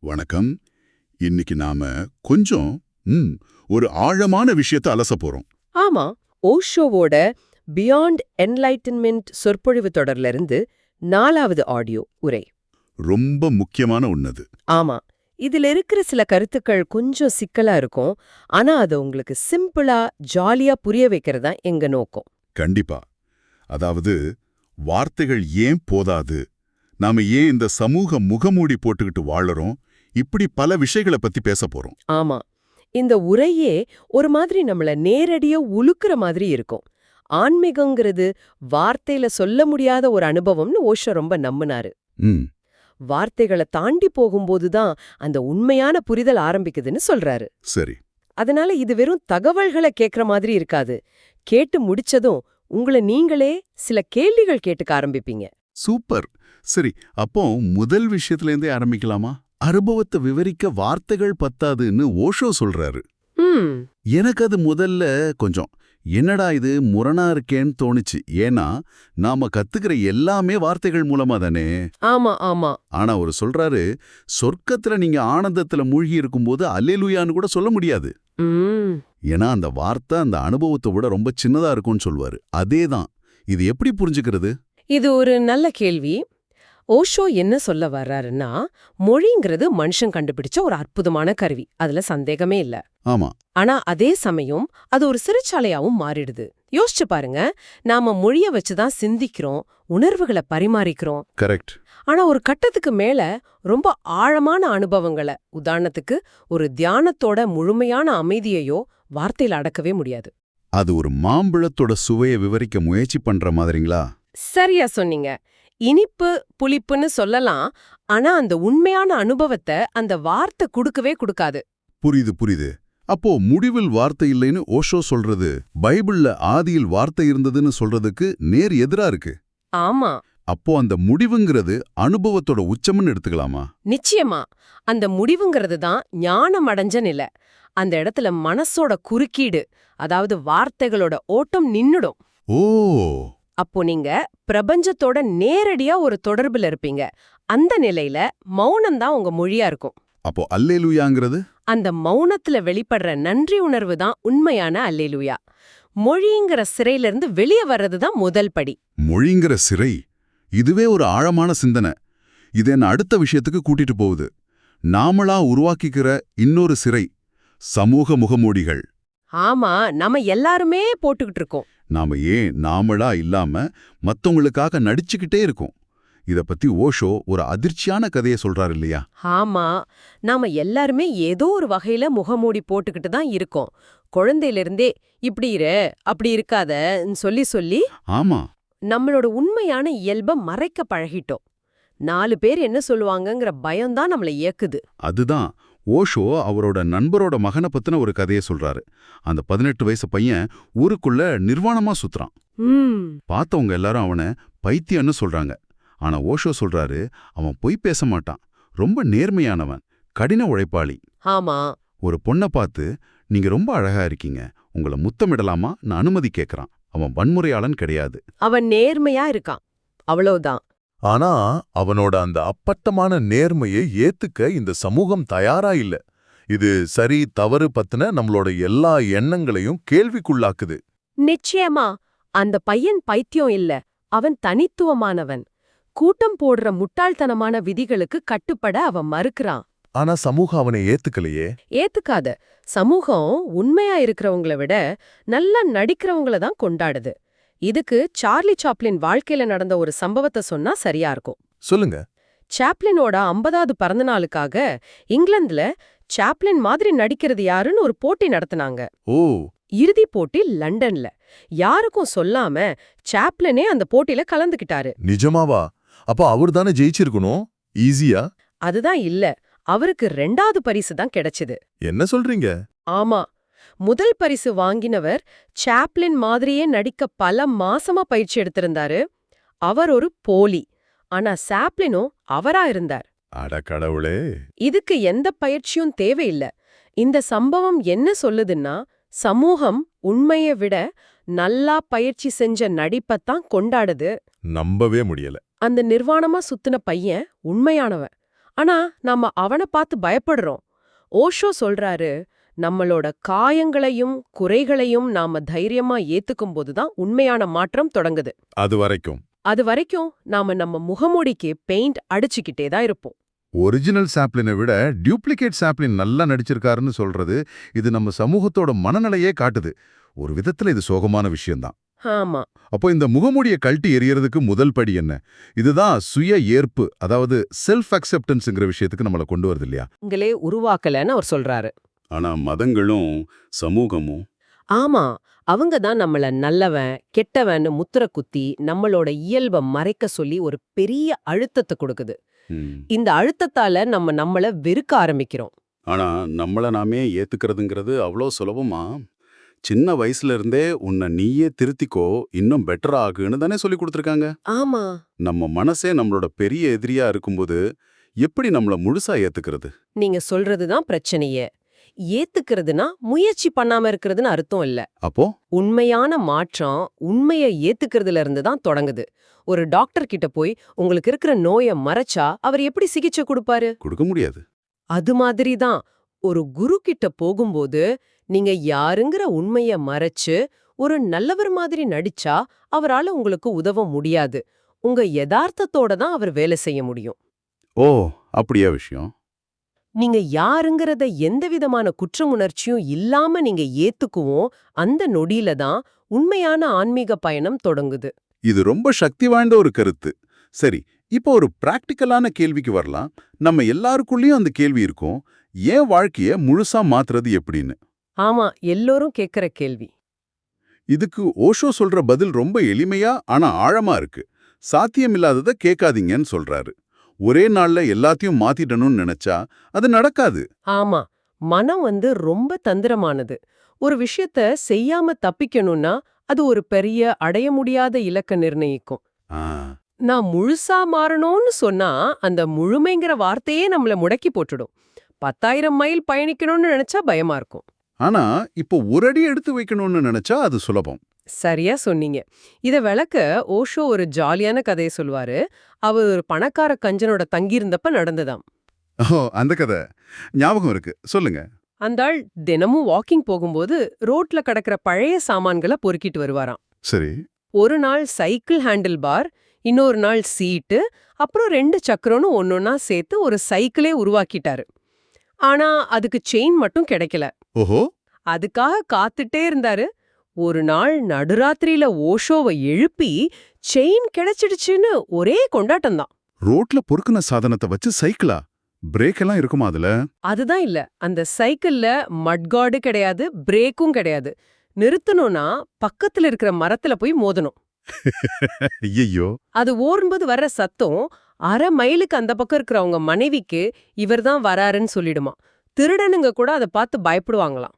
வணக்கம். இன்னைக்கு நாம கொஞ்சம் ஒரு ஆழமான விஷயத்தை அலச போறோம். ஆமா, ஓஷோவோட பியாண்ட் என்லைட்டன்மெண்ட் சொற்பொழிவு தொடர்ல இருந்து 4வது ஆடியோ உரை. ரொம்ப முக்கியமான ஒன்னது. ஆமா, இதுல இருக்கிற சில கருத்துக்கள் கொஞ்சம் சிக்கலா இருக்கும். ஆனா அது உங்களுக்கு சிம்பிளா ஜாலியா புரிய வைக்கிறதா எங்க நோக்கம். கண்டிப்பா. அதாவது, வார்த்தைகள் ஏன் போதாது, நாம ஏன் இந்த சமூக முகமூடி போட்டுக்கிட்டு வாழறோம், இப்படி பல விஷயங்களை பத்தி பேச போறோம். ஆமா, இந்த உரையே ஒரு மாதிரி நம்மள நேரடியா உலுக்குற மாதிரி இருக்கும். ஆன்மீகங்கிறது வார்த்தையில சொல்ல முடியாத ஒரு அனுபவம்னு ஓஷோ ரொம்ப நம்பினாரு. ம் வார்த்தைகளை தாண்டி போகும்போதுதான் அந்த உண்மையான புரிதல் ஆரம்பிக்குதுன்னு சொல்றாரு. சரி. அதனால இது வெறும் தகவல்களை கேட்கற மாதிரி இருக்காது. கேட்டு முடிச்சதும் உங்களை நீங்களே சில கேள்விகள் கேட்டுக்க ஆரம்பிப்பீங்க. சூப்பர். சரி, அப்போ முதல் விஷயத்துல இருந்தே ஆரம்பிக்கலாமா? அனுபவத்தை விவரிக்க வார்த்தைகள் பத்தாதுன்னு ஓஷோ சொல்றாரு. எனக்கு அது முதல்ல கொஞ்சம் என்னடா இது முரணா இருக்கேன்னு தோணுச்சு. ஏன்னா நாம கத்துக்கிற எல்லாமே வார்த்தைகள் மூலமா தானே. ஆமா ஆமா. ஆனா அவர் சொல்றாரு, சொர்க்கத்துல நீங்க ஆனந்தத்துல மூழ்கி இருக்கும்போது அல்லேலூயான்னு கூட சொல்ல முடியாது. ஏன்னா அந்த வார்த்தை அந்த அனுபவத்தை விட ரொம்ப சின்னதா இருக்கும்னு சொல்வாரு. அதேதான். இது எப்படி புரிஞ்சுக்கிறது? இது ஒரு நல்ல கேள்வி. ஓஷோ என்ன சொல்ல வர்றாருன்னா, மொழிங்கிறது மனுஷன் கண்டுபிடிச்ச ஒரு அற்புதமான கருவி, அதுல சந்தேகமே இல்ல. ஆமா. ஆனா அதே சமயம் அது ஒரு சிறைச்சாலையாவும் மாறிடுது. யோசிச்சு பாருங்க, நாம மொழிய வச்சுதான் சிந்திக்கிறோம், உணர்வுகளை பரிமாறிக்கிறோம். கரெக்ட். ஆனா ஒரு கட்டத்துக்கு மேல ரொம்ப ஆழமான அனுபவங்களை, உதாரணத்துக்கு ஒரு தியானத்தோட முழுமையான அமைதியையோ வார்த்தையில அடக்கவே முடியாது. அது ஒரு மாம்பழத்தோட சுவையை விவரிக்க முயற்சி பண்ற மாதிரிங்களா? சரியா சொன்னீங்க. இனிப்பு புளிப்புன்னு சொல்லலாம், ஆனா அந்த உண்மையான அனுபவத்தை அந்த வார்த்தை கொடுக்கவே கொடுக்காது. புரியுது புரியுது. அப்போ முடிவில் வார்த்தை இல்லைன்னு ஓஷோ சொல்றது பைபிள்ல ஆதியில் வார்த்தை இருந்ததுன்னு சொல்றதுக்கு நேர் எதிரா இருக்கு. ஆமா. அப்போ அந்த முடிவுங்கிறது அனுபவத்தோட உச்சம்னு எடுத்துக்கலாமா? நிச்சயமா. அந்த முடிவுங்கிறது தான் ஞானம் அடைஞ்ச நிலை. அந்த இடத்துல மனசோட குறுக்கீடு, அதாவது வார்த்தைகளோட ஓட்டம் நின்னுடும். ஓ. அப்போ நீங்க பிரபஞ்சத்தோட நேரடியா ஒரு தொடர்புல இருப்பீங்க. அந்த நிலையில மௌனம் தான் உங்க மொழியா இருக்கும். அப்போ அல்லேலூயாங்கிறது? அந்த மௌனத்துல வெளிப்படுற நன்றி உணர்வு தான் உண்மையான அல்லேலூயா. மொழிங்கிற சிறையிலிருந்து வெளியே வர்றதுதான் முதல் படி. மொழிங்கிற சிறை, இதுவே ஒரு ஆழமான சிந்தனை. இது என்ன அடுத்த விஷயத்துக்கு கூட்டிட்டு போகுது. நாமளா உருவாக்கிக்கிற இன்னொரு சிறை, சமூக முகமூடிகள். ஆமா, நம்ம எல்லாருமே போட்டுக்கிட்டு இருக்கோம். நாம ஏன் நாமளா இல்லாம மத்தவங்களுக்காக நடிச்சுக்கிட்டே இருக்கோம். இத பத்தி ஓஷோ ஒரு அதிர்ச்சியான கதையை சொல்றாரு இல்லையா? ஆமா, நாம எல்லாருமே ஏதோ ஒரு வகையில முகமூடி போட்டுக்கிட்டு தான் இருக்கோம். குழந்தையிலிருந்தே இப்படி இரு அப்படி இருக்காதன்னு சொல்லி சொல்லி ஆமா, நம்மளோட உண்மையான இயல்பை மறைக்க பழகிட்டோம். 4 பேர் என்ன சொல்லுவாங்கங்கிற பயம்தான் நம்மளை இயக்குது. அதுதான் ஓஷோ அவரோட நண்பரோட மகனை பத்தின ஒரு கதையை சொல்றாரு. அந்த 18 வயசு பையன் ஊருக்குள்ள நிர்வாணமா சுத்துறான். பார்த்தவங்க எல்லாரும் அவனை பைத்தியம்னு சொல்றாங்க. ஆனா ஓஷோ சொல்றாரு, அவன் பொய் பேச மாட்டான், ரொம்ப நேர்மையானவன், கடின உழைப்பாளி. ஆமா. ஒரு பொண்ணை பார்த்து, நீங்க ரொம்ப அழகா இருக்கீங்க, உங்களை முத்தமிடலாமா நான் அனுமதி கேட்கறான். அவன் வன்முறையாளன் கிடையாது. அவன் நேர்மையா இருக்கான், அவ்வளவுதான். ஆனா அவனோட அந்த அப்பட்டமான நேர்மையை ஏத்துக்க இந்த சமூகம் தயாரா இல்ல. இது சரி தவறு பத்தின நம்மளோட எல்லா எண்ணங்களையும் கேள்விக்குள்ளாக்குது. நிச்சயமா. அந்த பையன் பைத்தியம் இல்ல, அவன் தனித்துவமானவன். கூட்டம் போடுற முட்டாள்தனமான விதிகளுக்கு கட்டுப்பட அவன் மறுக்கிறான். ஆனா சமூகம் அவனை ஏத்துக்கலையே. ஏத்துக்காத சமூகம் உண்மையா இருக்கிறவங்கள விட நல்லா நடிக்கிறவங்கள தான் கொண்டாடுது. இதுக்கு சார்லி சாப்ளின் வாழ்க்கையில நடந்த ஒரு சம்பவத்தை சொன்னா சரியா இருக்கும். சொல்லுங்க. சாப்ளினோட 50வது பிறந்தநாளுக்காக இங்கிலாந்துல சாப்ளின் மாதிரி நடிக்கிறது யாருன்னு ஒரு போட்டி நடத்தினாங்க. ஓ. இறுதி போட்டி லண்டன்ல. யாருக்கும் சொல்லாம சாப்ளினே அந்த போட்டியில கலந்துக்கிட்டாரு. நிஜமாவா? அப்ப அவர் தானே ஜெயிச்சிருக்கணும். ஈஸியா? அதுதான் இல்ல, அவருக்கு 2வது பரிசு தான் கிடைச்சது. என்ன சொல்றீங்க? ஆமா, முதல் பரிசு வாங்கினவர் சாப்ளின் மாதிரியே நடிக்க பல மாசமா பயிற்சி எடுத்திருந்தாரு. அவர் ஒரு போலி. ஆனா சாப்ளினும் அவரா இருந்தார். அட கடவுளே. இதுக்கு எந்த பயிற்சியும் தேவையில்ல. இந்த சம்பவம் என்ன சொல்லுதுன்னா, சமூகம் உண்மையை விட நல்லா பயிற்சி செஞ்ச நடிப்பத்தான் கொண்டாடுது. நம்பவே முடியல. அந்த நிர்வாணமா சுத்தின பையன் உண்மையானவன். ஆனா நாம அவனை பார்த்து பயப்படுறோம். ஓஷோ சொல்றாரு, நம்மளோட காயங்களையும் குறைகளையும் நாம தைரியமா ஏத்துக்கும் போதுதான் உண்மையான மாற்றம் தொடங்குது. அது வரைக்கும் நாம நம்ம முகமூடிக்கு பெயிண்ட் அடிச்சுக்கிட்டே தான் இருப்போம். ஒரிஜினல் சாப்ளினை விட டியூப்ளிகேட் சாப்ளின் நல்லா நடிச்சிருக்காருன்னு சொல்றது இது நம்ம சமூகத்தோட மனநிலையே காட்டுது. ஒரு விதத்துல இது சோகமான விஷயம்தான். ஆமா. அப்போ இந்த முகமூடியை கழட்டி எறியறதுக்கு முதல் படி என்ன? இதுதான் சுய ஏற்பு, அதாவது செல்ஃப் அக்செப்டன்ஸ்ங்கிற விஷயத்துக்கு நம்மள கொண்டு வருது இல்லையா? நீங்களே உருவாக்கலன்னு அவர் சொல்றாரு. ஆனா மதங்களும் சமூகமும் ஆமா, அவங்க தான் நம்மள நல்லவன் கெட்டவன்னு முத்திர குத்தி நம்மளோட இயல்பை மறைக்க சொல்லி ஒரு பெரிய அழுத்தத்தை கொடுக்குது. இந்த அழுத்தத்தால நம்மள வெறுக்க ஆரம்பிக்கிறோம். ஆனா நம்மள நாமே ஏத்துக்கிறதுங்கிறது அவ்வளோ சுலபமா? சின்ன வயசுல இருந்தே உன்னை நீயே திருத்திக்கோ, இன்னும் பெட்டர் ஆகுன்னு தானே சொல்லி கொடுத்துருக்காங்க. ஆமா, நம்ம மனசே நம்மளோட பெரிய எதிரியா இருக்கும்போது எப்படி நம்மள முழுசா ஏத்துக்கிறது? நீங்க சொல்றதுதான் பிரச்சனையே. ஏத்துக்கிறதுனா முயற்சி பண்ணாம இருக்கிறதுன்னு அர்த்தம் இல்ல. அப்போ உண்மையான மாற்றம் உண்மையை ஏத்துக்கிறதுல இருந்து தான் தொடங்குது. ஒரு டாக்டர் கிட்ட போய் உங்களுக்கு இருக்கிற நோயை மறைச்சா அவர் எப்படி சிகிச்சை கொடுப்பாரு? கொடுக்க முடியாது. அது மாதிரி தான் ஒரு குரு கிட்ட போகும்போது நீங்க யாருங்கிற உண்மைய மறைச்சு ஒரு நல்லவர் மாதிரி நடிச்சா அவரால உங்களுக்கு உதவ முடியாது. உங்க யதார்த்தத்தோட தான் அவர் வேலை செய்ய முடியும். ஓ, அப்படியா விஷயம்? நீங்க யாருங்கிறத எந்த விதமான குற்றமுணர்ச்சியும் இல்லாம நீங்க ஏத்துக்குவோம், அந்த நொடியில தான் உண்மையான ஆன்மீக பயணம் தொடங்குது. இது ரொம்ப சக்தி வாய்ந்த ஒரு கருத்து. சரி, இப்போ ஒரு பிராக்டிக்கலான கேள்விக்கு வரலாம். நம்ம எல்லாருக்குள்ளயும் அந்த கேள்வி இருக்கும், ஏன் வாழ்க்கைய முழுசா மாத்துறது எப்படின்னு. ஆமா, எல்லோரும் கேக்குற கேள்வி. இதுக்கு ஓஷோ சொல்ற பதில் ரொம்ப எளிமையா ஆனா ஆழமா இருக்கு. சாத்தியமில்லாததை கேட்காதீங்கன்னு சொல்றாரு. ஒரே நாள்ல எல்லாத்தையும் மாத்திடணும்னு நினைச்சா அது நடக்காது. ஆமா, மனம் ரொம்ப தந்திரமானது. ஒரு விஷயத்த செய்யாம தப்பிக்கணும்னா அது ஒரு பெரிய அடைய முடியாத இலக்க நிர்ணயிக்கும். ஆ, நான் முழுசா மாறணும்னு சொன்னா அந்த முழுமைங்கிற வார்த்தையே நம்மள முடக்கி போட்டுடும். 10,000 மைல் பயணிக்கணும்னு நினைச்சா பயமா இருக்கும். ஆனா இப்போ ஒரு அடி எடுத்து வைக்கணும்னு நினைச்சா அது சுலபம். சரியா சொன்னீங்க. இத விளக்க ஓஷோ ஒரு ஜாலியான கதையை சொல்வாரு. அவர் ஒரு பணக்கார கஞ்சனோட தங்கியிருந்தப்ப நடந்ததாம். ஓ, அந்த கதை ஞாபகம் இருக்கு, சொல்லுங்க. அந்த ஆள் தினமும் வாக்கிங் போகும்போது ரோட்ல கிடக்கிற பழைய சாமான்களை பொறுக்கிட்டு வருவாராம். சரி. ஒரு நாள் சைக்கிள் ஹேண்டில் பார், இன்னொரு நாள் சீட்டு, அப்புறம் 2 சக்கரம்னு ஒன்னொன்னா சேர்த்து ஒரு சைக்கிளே உருவாக்கிட்டாரு. ஆனா அதுக்கு செயின் மட்டும் கிடைக்கல. ஓஹோ. அதுக்காக காத்துட்டே இருந்தாரு. ஒரு நாள் நடுராத்திரியில ஓஷோவை எழுப்பி செயின் கிடைச்சிடுச்சுன்னு ஒரே கொண்டாட்டம் தான். ரோட்ல பொறுக்குன சாதனத்தை வச்சு சைக்கிளா? பிரேக் எல்லாம் இருக்குமா அதுல? அதுதான் இல்ல, அந்த சைக்கிள்ல மட்கார்டு கிடையாது, பிரேக்கும் கிடையாது. நிறுத்தணும்னா பக்கத்துல இருக்கிற மரத்துல போய் மோதணும். ஐயோ. அது ஓடும்போது வர்ற சத்தம் 1/2 மைலுக்கு அந்த பக்கம் இருக்கிறவங்க மனைவிக்கு இவர்தான் வராருன்னு சொல்லிடுமா. திருடனுங்க கூட அதை பார்த்து பயப்படுவாங்களாம்.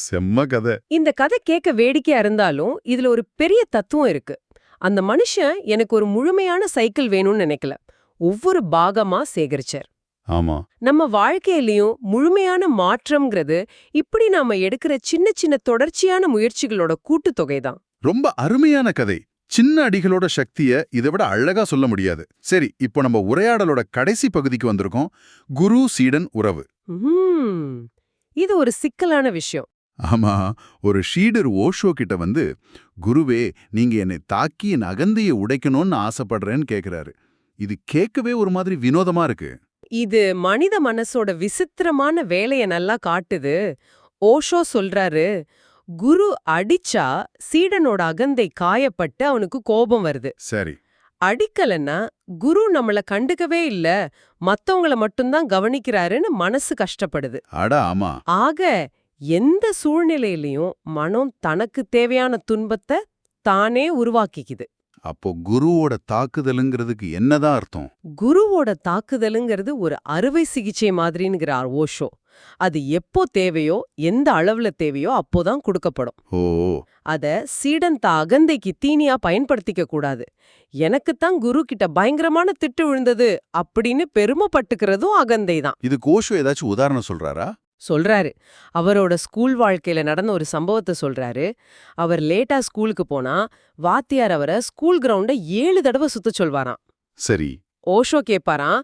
செம்ம கதை. இந்த கதை கேட்க வேடிக்கையா இருந்தாலும் இதுல ஒரு பெரிய தத்துவம் இருக்கு. அந்த மனுஷன் எனக்கு ஒரு முழுமையான சைக்கிள் வேணும்னு நினைக்கல, ஒவ்வொரு பாகமா சேகரிச்சார். ஆமா. நம்ம வாழ்க்கையிலயும் முழுமையான மாற்றம்ங்கிறது இப்படி நாம எடுக்கிற சின்ன சின்ன தொடர்ச்சியான முயற்சிகளோட கூட்டுத்தொகை தான். ரொம்ப அருமையான கதை. சின்ன அடிகளோட சக்திய இதை விட அழகா சொல்ல முடியாது. சரி, இப்போ நம்ம உரையாடலோட கடைசி பகுதிக்கு வந்திருக்கோம். குரு சீடன் உறவு. இது ஒரு சிக்கலான விஷயம். ஆமா, ஒரு ஷீடர் ஓஷோ கிட்ட வந்து, குருவே, நீங்க என்னை தாக்கி என் அகந்தையை உடைக்கணும்னு ஆசைப்படுறேன்னு கேக்குறாரு. இது கேட்கவே ஒரு மாதிரி வினோதமா இருக்கு. இது மனித மனசோட விசித்திரமான வேலைய நல்லா காட்டுது. ஓஷோ சொல்றாரு, குரு அடிச்சா சீடனோட அகந்தை காயப்பட்டு அவனுக்கு கோபம் வருது. சரி. அடிக்கலன்னா குரு நம்மள கண்டுக்கவே இல்ல, மத்தவங்கள மட்டும்தான் கவனிக்கிறாருன்னு மனசு கஷ்டப்படுது. அட ஆமா. ஆக எந்த சூழ்நிலையிலயும் மனம் தனக்கு தேவையான துன்பத்தை தானே உருவாக்கிக்குது. அப்போ குருவோட தாக்குதலுங்கிறதுக்கு என்னதான் அர்த்தம்? குருவோட தாக்குதலுங்கிறது ஒரு அறுவை சிகிச்சை மாதிரின்னுகிறார் ஓஷோ. அது எப்போ தேவையோ எந்த அளவுல தேவையோ அப்போதான் கொடுக்கப்படும். ஓ. அத சீடன் அகந்தைக்கு தீனியா பயன்படுத்திக்க கூடாது. எனக்குத்தான் குரு கிட்ட பயங்கரமான திட்டு விழுந்தது அப்படின்னு பெருமைப்பட்டுக்கிறதும் அகந்தை தான். இதுக்கு ஓஷோ ஏதாச்சும் உதாரணம் சொல்றாரா? சொல்றாரு. அவரோட ஸ்கூல் வாழ்க்கையில நடந்த ஒரு சம்பவத்தை சொல்றாரு. அவர் லேட்டா ஸ்கூலுக்கு போனா வாத்தியார் அவரை ஸ்கூல் கிரவுண்ட 7 தடவை சுத்த சொல்வாராம். சரி. ஓஷோ கேப்பாராம்,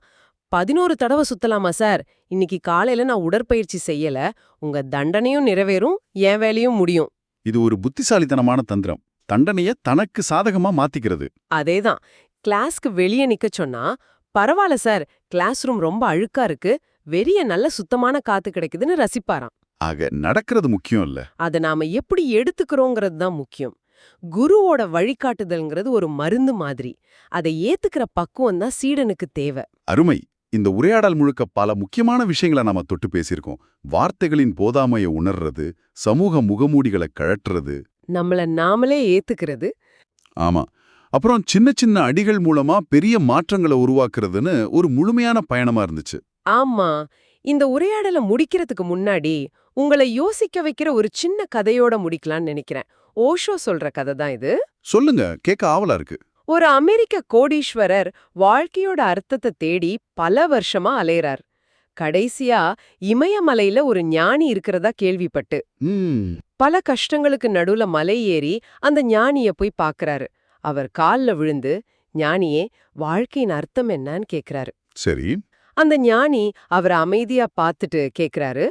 11 தடவை சுத்தலாமா சார்? இன்னைக்கு காலையில நான் உடற்பயிற்சி செய்யல. உங்க தண்டனையும் நிறைவேறும், என் வேலையும் முடியும். இது ஒரு புத்திசாலித்தனமான தந்திரம். தண்டனைய தனக்கு சாதகமா மாத்திக்கிறது. அதேதான். கிளாஸ்க்கு வெளியே நிக்க சொன்னா, பரவாயில்ல சார், கிளாஸ் ரூம் ரொம்ப அழுக்கா இருக்கு, வெறிய நல்ல சுத்தமான காத்து கிடைக்குதுன்னு ரசிப்பாராம். ஆக நடக்கிறது முக்கியம் இல்ல. அதை நாம எப்படி எடுத்துக்கிறோங்கிறது தான் முக்கியம். குருவோட வழிகாட்டுதல்ங்கிறது ஒரு மருந்து மாதிரி. அதை ஏத்துக்கிற பக்குவம் தான் சீடனுக்கு தேவை. அருமை. இந்த உரையாடல் முழுக்க பல முக்கியமான விஷயங்களை நாம தொட்டு பேசியிருக்கோம். வார்த்தைகளின் போதாமையை உணர்றது, சமூக முகமூடிகளை கழற்றுறது, நம்மள நாமளே ஏத்துக்கிறது. ஆமா. அப்புறம் சின்ன சின்ன அடிகள் மூலமா பெரிய மாற்றங்களை உருவாக்குறதுன்னு ஒரு முழுமையான பயணமா இருந்துச்சு. ஆமா. இந்த உரையாடலை முடிக்கிறதுக்கு முன்னாடி உங்களை யோசிக்க வைக்கிற ஒரு சின்ன கதையோட முடிக்கலாம்னு நினைக்கிறேன். ஓஷோ சொல்ற கதை தான் இது. சொல்லுங்க, கேட்க ஆவலா இருக்கு. ஒரு அமெரிக்க கோடீஸ்வரர் வாழ்க்கையோட அர்த்தத்தை தேடி பல வருஷமா அலையறார். கடைசியா இமயமலையில ஒரு ஞானி இருக்கிறதா கேள்விப்பட்டு பல கஷ்டங்களுக்கு நடுவுல மலை ஏறி அந்த ஞானிய போய் பாக்குறாரு. அவர் கால்ல விழுந்து, ஞானியே, வாழ்க்கையின் அர்த்தம் என்னன்னு கேக்குறாரு. சரி. அந்த ஞானி அவரை அமைதியா பார்த்துட்டு கேக்குறாரு,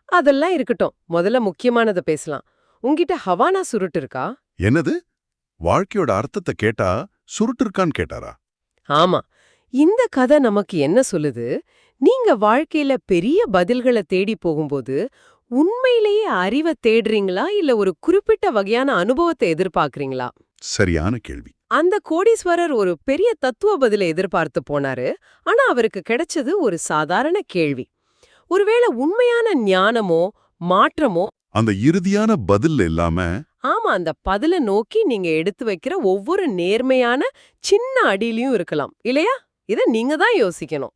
அதெல்லாம் இருக்கட்டும், முதல்ல முக்கியமானதை பேசலாம். உங்கிட்ட ஹவானா சுருட்டு இருக்கா? என்னது? வாழ்க்கையோட அர்த்தத்தை கேட்டா சுருட்டு இருக்கான்னு கேட்டாரா? ஆமா. இந்த கதை நமக்கு என்ன சொல்லுது? நீங்க வாழ்க்கையில பெரிய பதில்களை தேடி போகும்போது உண்மையிலேயே அறிவை தேடுறீங்களா, இல்ல ஒரு குறிப்பிட்ட வகையான அனுபவத்தை எதிர்பார்க்கறீங்களா? சரியான கேள்வி. அந்த கோடீஸ்வரர் ஒரு பெரிய தத்துவ பதிலை எதிர்பார்த்து போனாரு. ஆனா அவருக்கு கிடைச்சது ஒரு சாதாரண கேள்வி. ஒருவேளை உண்மையான ஞானமோ மாற்றமோ அந்த இறுதியான பதில் இல்லாம, ஆமா, அந்த பதில நோக்கி நீங்க எடுத்து வைக்கிற ஒவ்வொரு நேர்மையான சின்ன அடியிலயும் இருக்கலாம் இல்லையா? இத நீங்க தான் யோசிக்கணும்.